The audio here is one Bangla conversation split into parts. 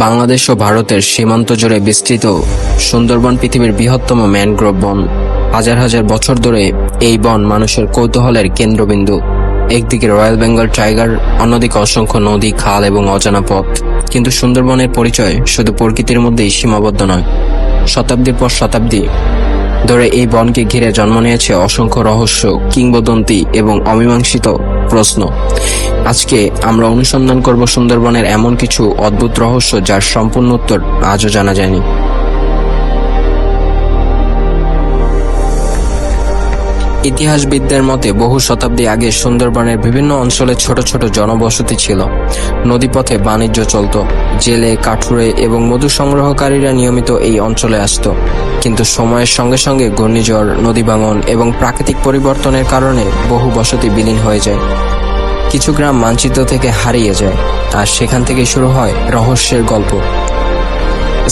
বাংলাদেশ ও ভারতের সীমান্ত জুড়ে বিস্তৃত সুন্দরবন পৃথিবীর বৃহত্তম ম্যানগ্রোভ বন। হাজার হাজার বছর ধরে এই বন মানুষের কৌতূহলের কেন্দ্রবিন্দু। একদিকে রয়্যাল বেঙ্গল টাইগার, অন্যদিকে অসংখ্য নদী, খাল এবং অজানা পথ। কিন্তু সুন্দরবনের পরিচয় শুধু প্রকৃতির মধ্যেই সীমাবদ্ধ নয়। শতাব্দীর পর শতাব্দী ধরে এই বনকে ঘিরে জন্ম নিয়েছে অসংখ্য রহস্য, কিংবদন্তি এবং অমীমাংসিত প্রশ্ন। আজকে আমরা অনুসন্ধান করব সুন্দরবনের এমন কিছু অদ্ভুত রহস্য যার সম্পূর্ণ উত্তর আজও জানা যায়নি। ইতিহাসবিদদের মতে বহু শতাব্দী আগে সুন্দরবনের বিভিন্ন অঞ্চলে ছোট ছোট জনবসতি ছিল। নদীপথে বাণিজ্য চলত, জেলে, কাঠুরে এবং মধু সংগ্রহকারীরা নিয়মিত এই অঞ্চলে আসত। কিন্তু সময়ের সঙ্গে সঙ্গে ঘূর্ণিঝড়, নদী ভাঙন এবং প্রাকৃতিক পরিবর্তনের কারণে বহু বসতি বিলীন হয়ে যায়। কিছু গ্রাম মানচিত্র থেকে হারিয়ে যায়, আর সেখান থেকে শুরু হয় রহস্যের গল্প।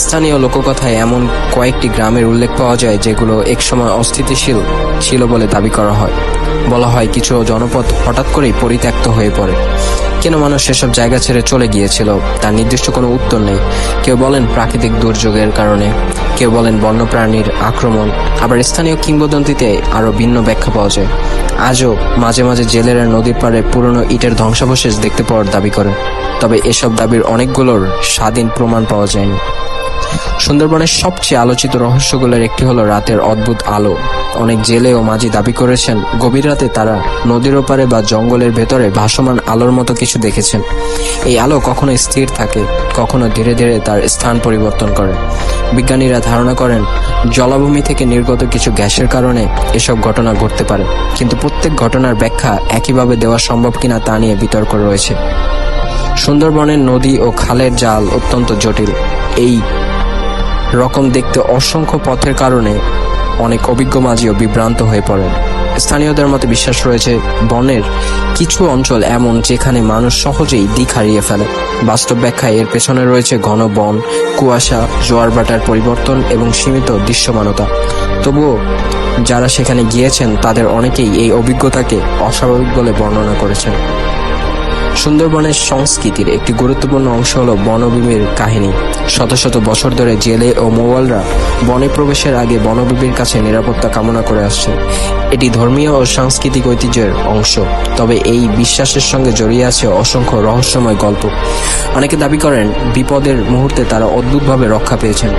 স্থানীয় লোককথায় এমন কয়েকটি গ্রামের উল্লেখ পাওয়া যায় যেগুলো একসময় অস্থিতিশীল ছিল বলে দাবি করা হয়। বলা হয় কিছু জনপদ হঠাৎ করেই পরিত্যক্ত হয়ে পড়ে। কেন মানুষ সেসব জায়গা ছেড়ে চলে গিয়েছিল তার নির্দিষ্ট কোনো উত্তর নেই। কেউ বলেন প্রাকৃতিক দুর্যোগের কারণে, কেউ বলেন বন্যপ্রাণীর আক্রমণ, আবার স্থানীয় কিংবদন্তিতে আরও ভিন্ন ব্যাখ্যা পাওয়া যায়। আজও মাঝে মাঝে জেলেরা নদীর পাড়ে পুরনো ইটের ধ্বংসাবশেষ দেখতে পাওয়ার দাবি করে, তবে এসব দাবির অনেকগুলোর স্বাধীন প্রমাণ পাওয়া যায়নি। সুন্দরবনের সবচেয়ে আলোচিত রহস্যগুলোর একটি হলো রাতের অদ্ভুত আলো। অনেক জেলে ও মাঝি দাবি করেছেন গভীর রাতে তারা নদীর ওপারে বা জঙ্গলের ভেতরে ভাসমান আলোর মতো কিছু দেখেছেন। এই আলো কখনো স্থির থাকে, কখনো ধীরে ধীরে তার স্থান পরিবর্তন করে। বিজ্ঞানীরা ধারণা করেন জলাভূমি থেকে নির্গত কিছু গ্যাসের কারণে এসব ঘটনা ঘটতে পারে, কিন্তু প্রত্যেক ঘটনার ব্যাখ্যা একইভাবে দেওয়া সম্ভব কিনা তা নিয়ে বিতর্ক রয়েছে। সুন্দরবনের নদী ও খালের জাল অত্যন্ত জটিল। এই রকম দেখতে অসংখ্য পথের কারণে অনেক অভিজ্ঞ মাঝিও বিভ্রান্ত হয়ে পড়েন। স্থানীয়দের মতে বিশ্বাস রয়েছে বনের কিছু অঞ্চল এমন যেখানে মানুষ সহজেই দিক হারিয়ে ফেলে। বাস্তব ব্যাখ্যায় এর পেছনে রয়েছে ঘন বন, কুয়াশা, জোয়ার ভাটার পরিবর্তন এবং সীমিত দৃশ্যমানতা। তবুও যারা সেখানে গিয়েছেন তাদের অনেকেই এই অভিজ্ঞতাকে অস্বাভাবিক বলে বর্ণনা করেছেন। সুন্দরবনের সংস্কৃতির একটি গুরুত্বপূর্ণ অংশ হল বনভূমির কাহিনী। শত শত বছর ধরে জেলে ও মৌয়ালরা বনে প্রবেশের আগে বনভূমির কাছে নিরাপত্তা কামনা করে আসছে। এটি ধর্মীয় ও সাংস্কৃতিক ঐতিহ্যের অংশ, তবে এই বিশ্বাসের সঙ্গে জড়িয়ে আছে অসংখ্য রহস্যময় গল্প। অনেকে দাবি করেন বিপদের মুহূর্তে তারা অদ্ভুতভাবে রক্ষা পেয়েছেন।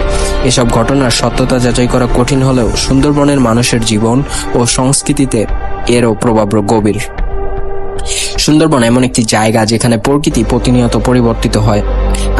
এসব ঘটনার সত্যতা যাচাই করা কঠিন হলেও সুন্দরবনের মানুষের জীবন ও সংস্কৃতিতে এরও প্রভাব গভীর। সুন্দরবন এমন একটি জায়গা যেখানে প্রকৃতি প্রতিনিয়ত পরিবর্তিত হয়।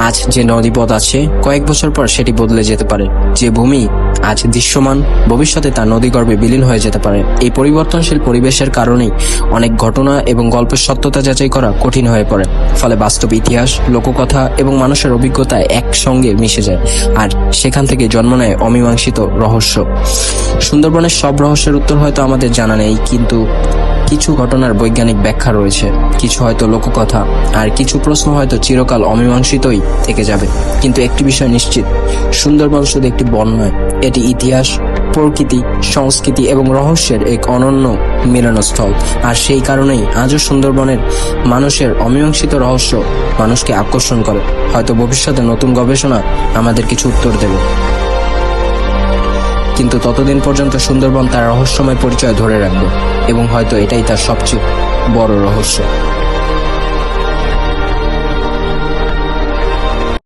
আজ যে নদীপথ আছে কয়েক বছর পর সেটি বদলে যেতে পারে। যে ভূমি আজ দৃশ্যমান ভবিষ্যতে তা নদীগর্ভে বিলীন হয়ে যেতে পারে। এই পরিবর্তনশীল পরিবেশের কারণেই অনেক ঘটনা এবং গল্পের সত্যতা যাচাই করা কঠিন হয়ে পড়ে। ফলে বাস্তব ইতিহাস, লোককথা এবং মানুষের অভিজ্ঞতা একসঙ্গে মিশে যায়, আর সেখান থেকে জন্ম নেয় অমীমাংসিত রহস্য। সুন্দরবনের সব রহস্যের উত্তর হয়তো আমাদের জানা নেই, কিন্তু কিছু ঘটনার বৈজ্ঞানিক ব্যাখ্যা রয়েছে, কিছু হয়তো লোককথা, আর কিছু প্রশ্ন হয়তো চিরকাল অমীমাংসিতই থেকে যাবে। কিন্তু একটি বিষয় নিশ্চিত, সুন্দরবন শুধু একটি বন নয়, এটি ইতিহাস, প্রকৃতি, সংস্কৃতি এবং রহস্যের এক অনন্য মিলনস্থল। আর সেই কারণেই আজও সুন্দরবনের মানুষের অমীমাংসিত রহস্য মানুষকে আকর্ষণ করে। হয়তো ভবিষ্যতে নতুন গবেষণা আমাদের কিছু উত্তর দেবে, কিন্তু ততদিন পর্যন্ত সুন্দরবন তার রহস্যময় পরিচয় ধরে রাখবে, এবং হয়তো এটাই তার সবচেয়ে বড় রহস্য।